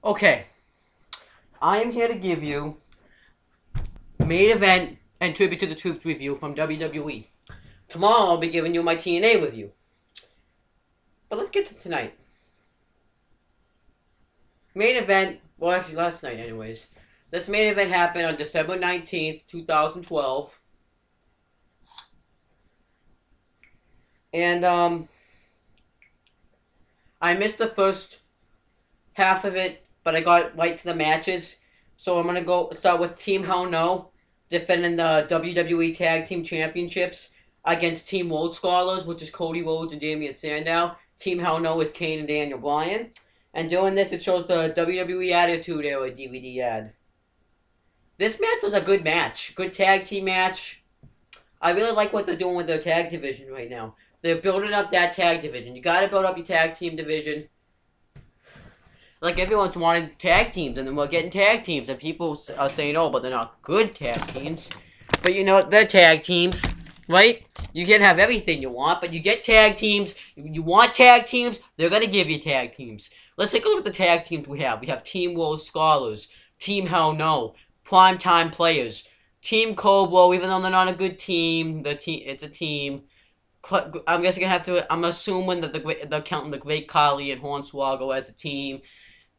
Okay, I am here to give you main event and tribute to the troops review from WWE. Tomorrow I'll be giving you my TNA review. But let's get to tonight. Main event, well actually last night anyways. This main event happened on December 19th, 2012. And I missed the first half of it, but I got right to the matches. So I'm gonna start with Team Hell No, defending the WWE Tag Team Championships against Team Road Scholars, which is Cody Rhodes and Damian Sandow. Team Hell No is Kane and Daniel Bryan. And doing this, it shows the WWE Attitude Era DVD ad. This match was a good match. Good tag team match. I really like what they're doing with their tag division right now. They're building up that tag division. You gotta build up your tag team division. Like, everyone's wanting tag teams, and then we're getting tag teams, and people are saying, oh, but they're not good tag teams. But, you know, they're tag teams, right? You can have everything you want, but you get tag teams. You want tag teams, they're going to give you tag teams. Let's take a look at the tag teams we have. We have Team Road Scholars, Team Hell No, Primetime Players, Team Cobra, even though they're not a good team, it's a team. I'm guessing I'm assuming that they're counting the Great Khali and Hornswoggle as a team.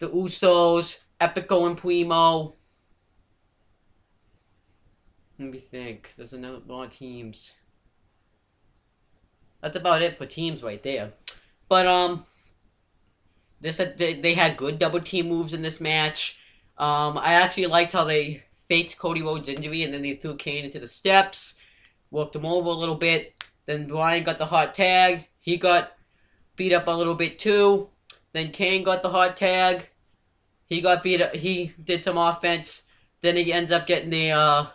The Usos, Epico and Primo. Let me think. There's another lot of teams. That's about it for teams right there. But they had good double team moves in this match. I actually liked how they faked Cody Rhodes' injury and then they threw Kane into the steps, worked him over a little bit. Then Bryan got the hot tag. He got beat up a little bit too. Then Kane got the hot tag. He got beat up. He did some offense. Then he ends up getting the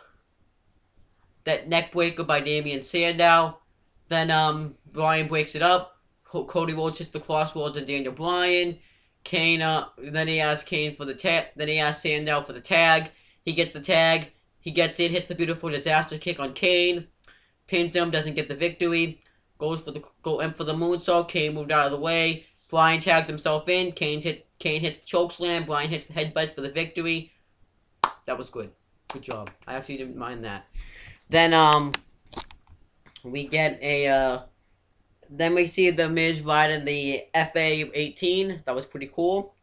that neck breaker by Damian Sandow. Then Bryan breaks it up. Cody Rhodes hits the crossroads and Daniel Bryan. Kane. Then he asks Kane for the tag. Then he asks Sandow for the tag. He gets the tag. He gets in. Hits the beautiful disaster kick on Kane. Pins him. Doesn't get the victory. Goes in for the moonsault. Kane moved out of the way. Bryan tags himself in. Kane hits the chokeslam. Bryan hits the headbutt for the victory. That was good. Good job. I actually didn't mind that. Then we get a then we see the Miz riding the FA-18. That was pretty cool.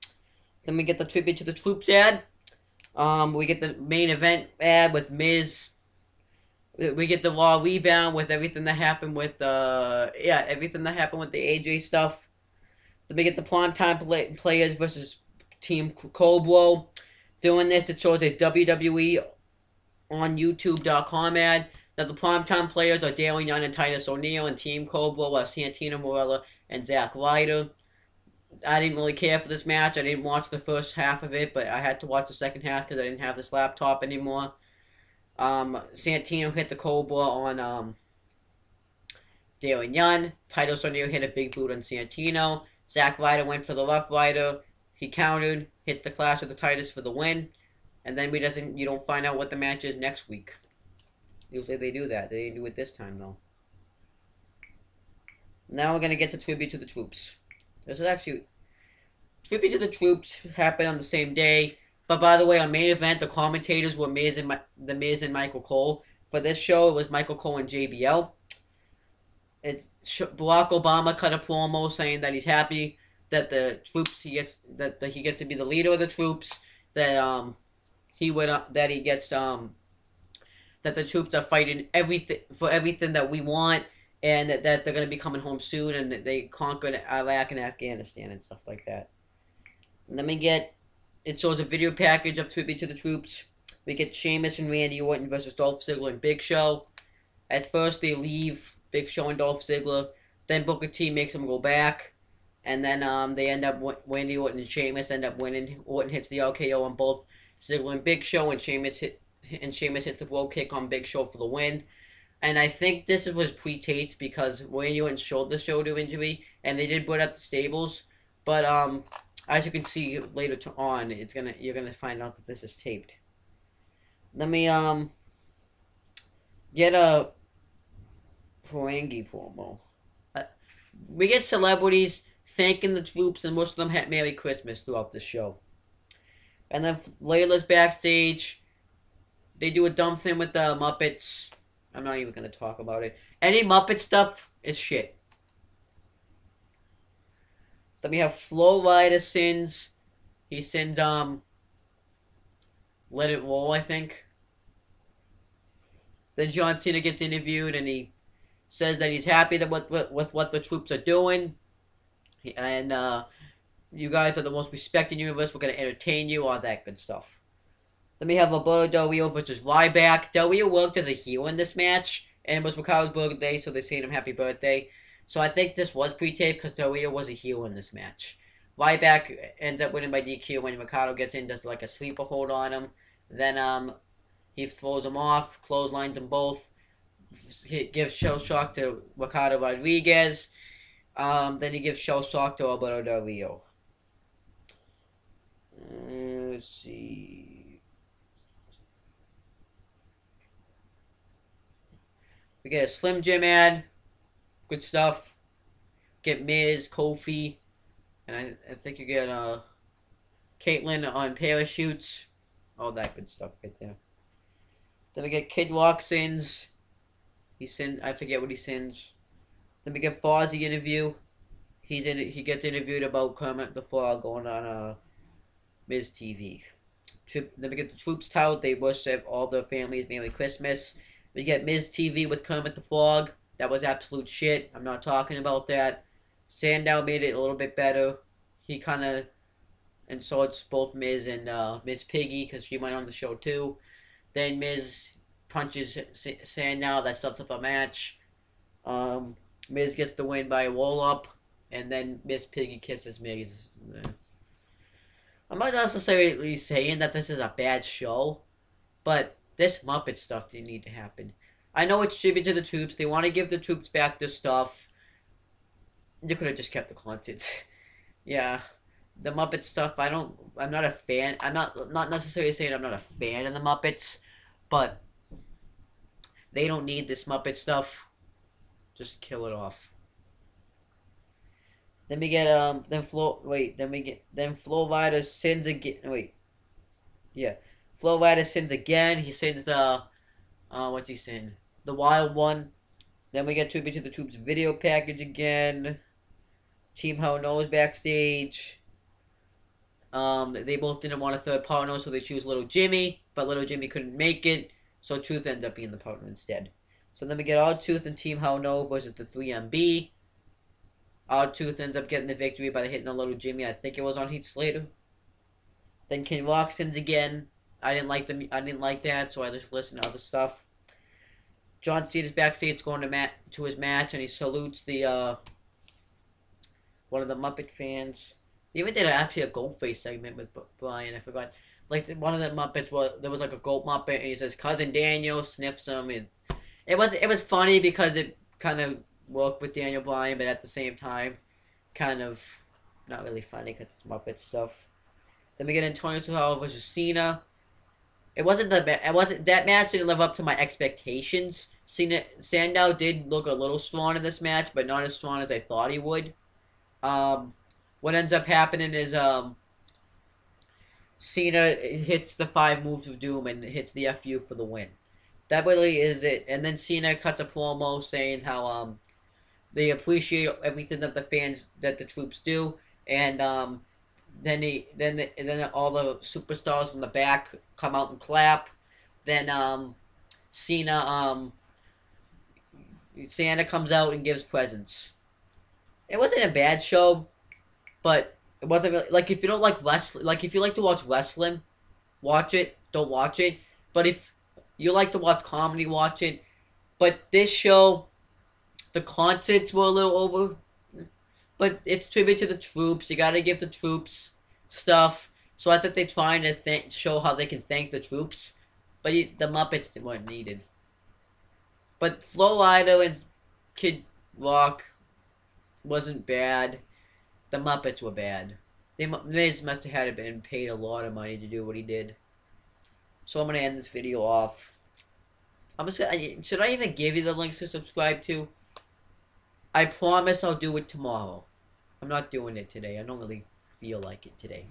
Then we get the tribute to the troops ad. We get the main event ad with Miz. We get the Raw rebound with everything that happened with everything that happened with the AJ stuff. Then we get the Primetime Players versus Team Cobra. Doing this, it shows a WWE on YouTube.com ad. That the Primetime Players are Dale Young and Titus O'Neil, and Team Cobra are Santino Marella and Zack Ryder. I didn't really care for this match. I didn't watch the first half of it, but I had to watch the second half because I didn't have this laptop anymore. Santino hit the Cobra on Dale Young. Titus O'Neil hit a big boot on Santino. Zack Ryder went for the Rough Rider. He countered, hits the Clash of the Titus for the win. And then you don't find out what the match is next week. Usually they do that. They didn't do it this time, though. Now we're going to get to Tribute to the Troops. This is actually... Tribute to the Troops happened on the same day. But by the way, on main event, the commentators were The Miz and Michael Cole. For this show, it was Michael Cole and JBL. Barack Obama cut a promo saying that he's happy that the troops he gets to be the leader of the troops. That that the troops are fighting everything that we want, and that they're going to be coming home soon, and that they conquered Iraq and Afghanistan and stuff like that. And then it shows a video package of Tribute to the Troops. We get Sheamus and Randy Orton versus Dolph Ziggler and Big Show. At first, they leave Big Show and Dolph Ziggler. Then Booker T makes them go back. And then Randy Orton and Sheamus end up winning. Orton hits the RKO on both Ziggler and Big Show, and Sheamus hits the blow kick on Big Show for the win. And I think this was pre-taped because Randy Orton showed the shoulder injury, and they did put up the stables. But as you can see later on, you're gonna find out that this is taped. Let me get a Ferengi promo. We get celebrities thanking the troops and wishing them Merry Christmas throughout the show. And then Layla's backstage. They do a dumb thing with the Muppets. I'm not even going to talk about it. Any Muppet stuff is shit. Then we have Flo Rida sins. He sins, Let It Roll, I think. Then John Cena gets interviewed and he says that he's happy that with what the troops are doing. And, you guys are the most respected universe. We're going to entertain you. All that good stuff. Then we have Alberto Del Rio versus Ryback. Del Rio worked as a heel in this match. And it was Ricardo's birthday, so they sang him happy birthday. So I think this was pre-taped because Del Rio was a heel in this match. Ryback ends up winning by DQ when Ricardo gets in, does like a sleeper hold on him. Then he throws him off, clotheslines them both. He gives shell shock to Ricardo Rodriguez. Then he gives shell shock to Alberto Del Rio. Let's see. We get a Slim Jim ad. Good stuff. Get Miz, Kofi. And I think you get Caitlyn on parachutes. All that good stuff right there. Then we get Kid Rock sins. I forget what he sins. Then we get Fozzy interview. He gets interviewed about Kermit the Frog going on Miz TV. Then we get the troops tout. They wish all their families Merry Christmas. We get Miz TV with Kermit the Frog. That was absolute shit. I'm not talking about that. Sandow made it a little bit better. He kind of insults both Miz and Miss Piggy because she went on the show too. Then Miz punches Sandow. That sets up a match. Miz gets the win by a roll-up. And then Miss Piggy kisses Miz. I'm not necessarily saying that this is a bad show, but this Muppet stuff didn't need to happen. I know it's tribute to the troops. They want to give the troops back their stuff. You could have just kept the content. Yeah. The Muppet stuff, I'm not a fan. I'm not necessarily saying I'm not a fan of the Muppets, but they don't need this Muppet stuff. Just kill it off. Then we get Flo Rida sins again. Flo Rida sins again. He sins the what's he sin? The Wild One. Then we get Tribute to the Troops video package again. Team Hell Knows backstage. They both didn't want a third partner, so they choose Little Jimmy, but Little Jimmy couldn't make it, so Truth ends up being the partner instead. So then we get R-Truth and Team Hell No versus the 3MB. R-Truth ends up getting the victory by hitting a Little Jimmy. I think it was on Heath Slater. Then King Rock sins again. I didn't like that, so I just listened to other stuff. John Cena's backstage going to his match, and he salutes the one of the Muppet fans. They even did actually a Goldface segment with Brian. I forgot. Like one of the Muppets there was like a gold Muppet, and he says Cousin Daniel sniffs him, and it was funny because it kind of worked with Daniel Bryan, but at the same time, kind of not really funny because it's Muppet stuff. Then we get Antonio Sahara versus Cena. It wasn't that match didn't live up to my expectations. Sandow did look a little strong in this match, but not as strong as I thought he would. What ends up happening is Cena hits the 5 moves of doom and hits the FU for the win. That really is it. And then Cena cuts a promo saying how they appreciate everything that the troops do, and then all the superstars from the back come out and clap. Then Santa comes out and gives presents. It wasn't a bad show, but it wasn't really, like, if you don't like wrestling, like if you like to watch wrestling, watch it. Don't watch it. But if you like to watch comedy, watch it. But this show, the concerts were a little over. But it's tribute to the troops. You gotta give the troops stuff. So I think they're trying to show how they can thank the troops. But the Muppets weren't needed. But Flo Rida and Kid Rock wasn't bad. The Muppets were bad. Miz must have had been paid a lot of money to do what he did. So I'm gonna end this video off. Should I even give you the links to subscribe to? I promise I'll do it tomorrow. I'm not doing it today. I don't really feel like it today.